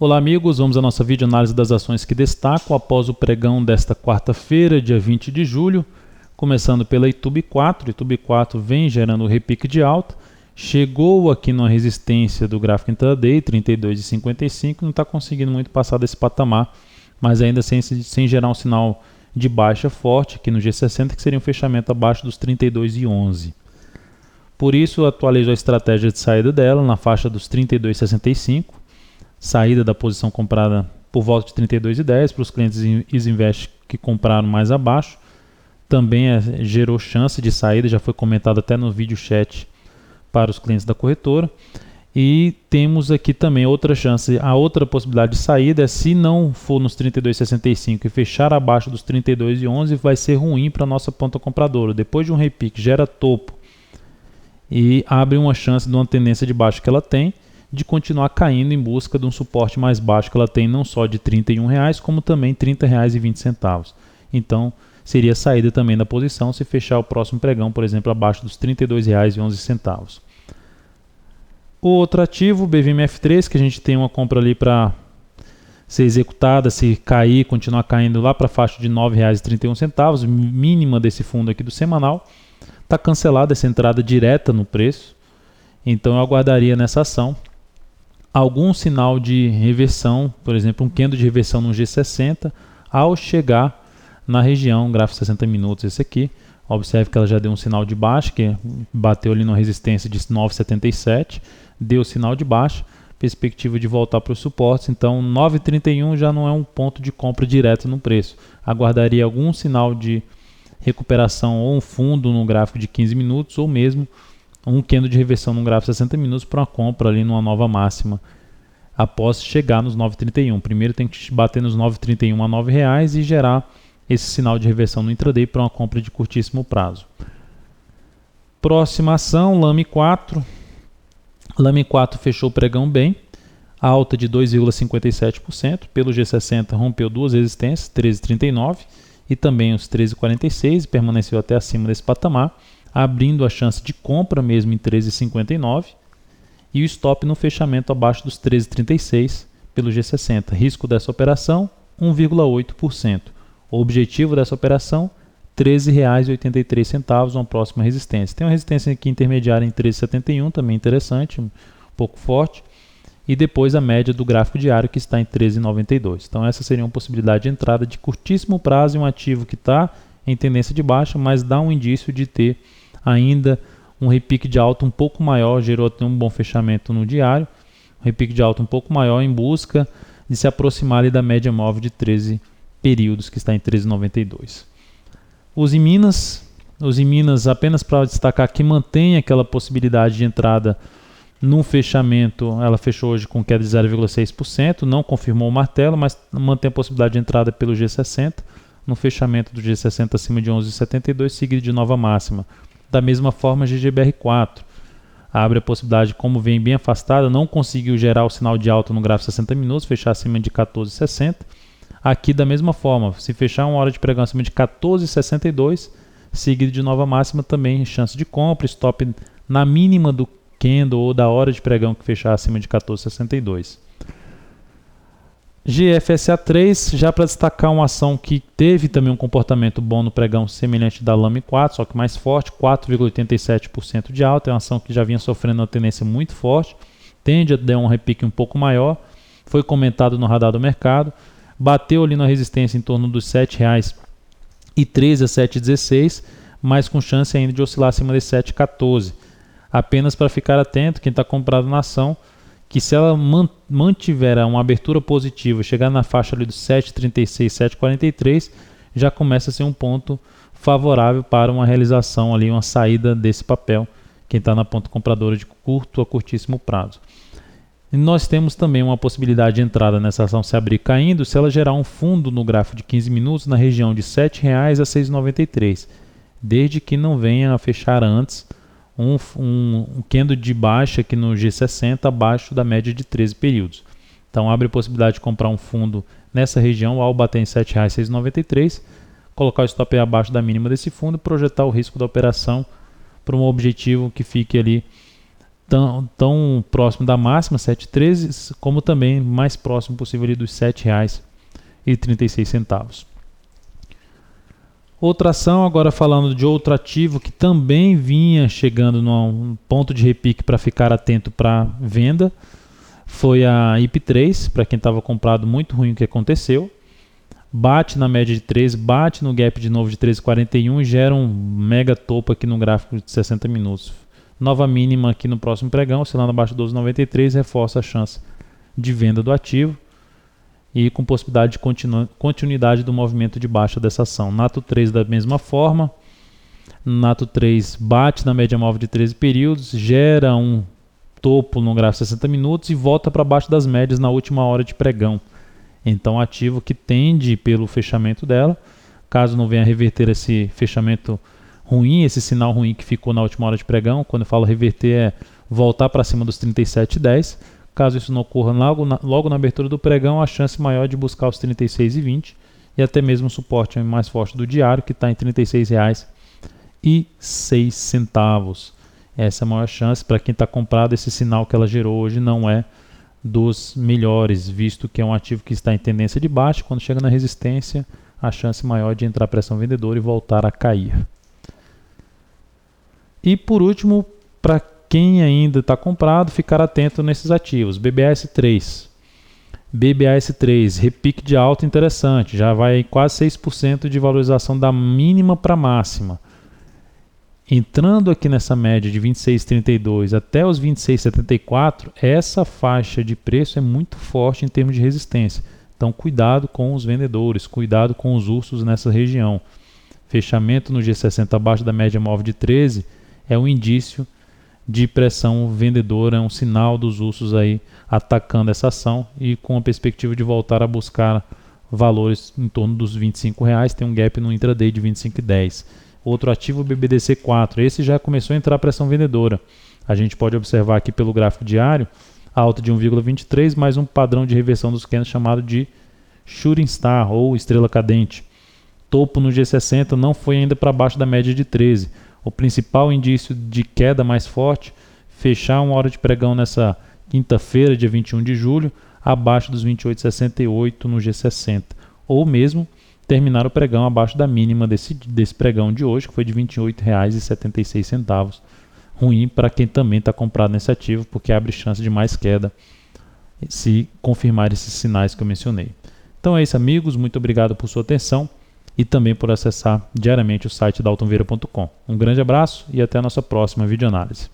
Olá amigos, vamos à nossa videoanálise das ações que destacam após o pregão desta quarta-feira, dia 20 de julho, começando pela Itube 4. Itube 4 vem gerando repique de alta, chegou aqui numa resistência do gráfico intraday, 32,55, não está conseguindo muito passar desse patamar, mas ainda sem gerar um sinal de baixa forte aqui no G60, que seria um fechamento abaixo dos 32,11. Por isso, atualizo a estratégia de saída dela na faixa dos 32,65, saída da posição comprada por volta de 32,10 para os clientes Isinvest que compraram mais abaixo. Também gerou chance de saída, já foi comentado até no vídeo chat para os clientes da corretora. E temos aqui também outra chance, a outra possibilidade de saída é se não for nos 32,65 e fechar abaixo dos 32,11, vai ser ruim para a nossa ponta compradora. Depois de um repique, gera topo e abre uma chance de uma tendência de baixo que ela tem, de continuar caindo em busca de um suporte mais baixo que ela tem, não só de R$ 31,00, como também R$ 30,20. Então, seria saída também da posição se fechar o próximo pregão, por exemplo, abaixo dos R$ 32,11. O outro ativo, o BVMF3, que a gente tem uma compra ali para ser executada, se cair, continuar caindo lá para a faixa de R$ 9,31, mínima desse fundo aqui do semanal. Está cancelada essa entrada direta no preço, então eu aguardaria nessa ação algum sinal de reversão, por exemplo, um candle de reversão no G60, ao chegar na região, gráfico 60 minutos esse aqui, observe que ela já deu um sinal de baixa, que bateu ali na resistência de 9,77, deu sinal de baixa, perspectiva de voltar para os suportes, então 9,31 já não é um ponto de compra direto no preço, aguardaria algum sinal de recuperação ou um fundo no gráfico de 15 minutos, ou mesmo um candle de reversão no gráfico 60 minutos para uma compra ali numa nova máxima após chegar nos 9,31. Primeiro tem que bater nos 9,31 a R$ 9,00 e gerar esse sinal de reversão no intraday para uma compra de curtíssimo prazo. Próxima ação, Lame 4. Lame 4 fechou o pregão bem, alta de 2,57%, pelo G60 rompeu duas resistências, 13,39 e também os 13,46, permaneceu até acima desse patamar, abrindo a chance de compra mesmo em 13,59 e o stop no fechamento abaixo dos 13,36 pelo G60. Risco dessa operação, 1,8%. O objetivo dessa operação, R$ 13,83, uma próxima resistência. Tem uma resistência aqui intermediária em 13,71, também interessante, um pouco forte. E depois a média do gráfico diário que está em 13,92. Então essa seria uma possibilidade de entrada de curtíssimo prazo em um ativo que está em tendência de baixa, mas dá um indício de ter ainda um repique de alta um pouco maior, gerou até um bom fechamento no diário, um repique de alta um pouco maior em busca de se aproximar ali da média móvel de 13 períodos, que está em 13,92. Os em Minas, apenas para destacar que mantém aquela possibilidade de entrada no fechamento, ela fechou hoje com queda de 0,6%, não confirmou o martelo, mas mantém a possibilidade de entrada pelo G60, no fechamento do G60 acima de 11,72, seguido de nova máxima. Da mesma forma, GGBR4 abre a possibilidade, como vem bem afastada, não conseguiu gerar o sinal de alta no gráfico 60 minutos, fechar acima de 14,60. Aqui da mesma forma, se fechar uma hora de pregão acima de 14,62, seguido de nova máxima, também chance de compra, stop na mínima do candle ou da hora de pregão que fechar acima de 14,62. GFSA3, já para destacar uma ação que teve também um comportamento bom no pregão semelhante da Lame 4, só que mais forte, 4,87% de alta, é uma ação que já vinha sofrendo uma tendência muito forte, tende a dar um repique um pouco maior, foi comentado no radar do mercado, bateu ali na resistência em torno dos R$ 7,13 a R$ 7,16, mas com chance ainda de oscilar acima de R$ 7,14. Apenas para ficar atento, quem está comprado na ação, que se ela mantiver uma abertura positiva, chegar na faixa ali dos 7,36, 7,43, já começa a ser um ponto favorável para uma realização ali, uma saída desse papel, quem está na ponta compradora de curto a curtíssimo prazo. E nós temos também uma possibilidade de entrada nessa ação se abrir caindo, se ela gerar um fundo no gráfico de 15 minutos na região de R$ 7,00 a R$ 6,93, desde que não venha a fechar antes um candle de baixa aqui no G60 abaixo da média de 13 períodos. Então abre a possibilidade de comprar um fundo nessa região ao bater em R$ 7,00 a R$ 6,93, colocar o stop abaixo da mínima desse fundo e projetar o risco da operação para um objetivo que fique ali tão próximo da máxima, 7,13, como também mais próximo possível ali dos R$ 7,36. Outra ação, agora falando de outro ativo que também vinha chegando num ponto de repique para ficar atento para venda, foi a IP3, para quem estava comprado, muito ruim o que aconteceu. Bate na média de 13, bate no gap de novo de 13,41 e gera um mega topo aqui no gráfico de 60 minutos. Nova mínima aqui no próximo pregão, oscilando abaixo de 12,93, reforça a chance de venda do ativo e com possibilidade de continuidade do movimento de baixa dessa ação. Nato 3 da mesma forma, Nato 3 bate na média móvel de 13 períodos, gera um topo no gráfico de 60 minutos e volta para baixo das médias na última hora de pregão. Então, ativo que tende pelo fechamento dela, caso não venha reverter esse fechamento ruim, esse sinal ruim que ficou na última hora de pregão, quando eu falo reverter é voltar para cima dos 37,10. Caso isso não ocorra logo na abertura do pregão, a chance maior de buscar os 36,20 e até mesmo o suporte mais forte do diário, que está em R$ 36,06. Essa é a maior chance. Para quem está comprado, esse sinal que ela gerou hoje não é dos melhores, visto que é um ativo que está em tendência de baixa. Quando chega na resistência, a chance maior de entrar pressão vendedora e voltar a cair. E por último, para quem ainda está comprado, ficar atento nesses ativos. BBAS3. BBAS3, repique de alta interessante, já vai quase 6% de valorização da mínima para a máxima. Entrando aqui nessa média de 26,32 até os 26,74, essa faixa de preço é muito forte em termos de resistência. Então cuidado com os vendedores, cuidado com os ursos nessa região. Fechamento no G60 abaixo da média móvel de 13 é um indício de pressão vendedora, é um sinal dos ursos aí atacando essa ação e com a perspectiva de voltar a buscar valores em torno dos R$ 25, tem um gap no intraday de 25,10. Outro ativo, BBDC4, esse já começou a entrar pressão vendedora. A gente pode observar aqui pelo gráfico diário, alta de 1,23, mais um padrão de reversão dos candles chamado de Shooting Star ou estrela cadente. Topo no G60 não foi ainda para baixo da média de 13. O principal indício de queda mais forte, fechar uma hora de pregão nessa quinta-feira, dia 21 de julho, abaixo dos 28,68 no G60. Ou mesmo terminar o pregão abaixo da mínima desse pregão de hoje, que foi de R$ 28,76. Ruim para quem também está comprado nesse ativo, porque abre chance de mais queda se confirmar esses sinais que eu mencionei. Então é isso, amigos. Muito obrigado por sua atenção e também por acessar diariamente o site daltonvieira.com. Um grande abraço e até a nossa próxima videoanálise.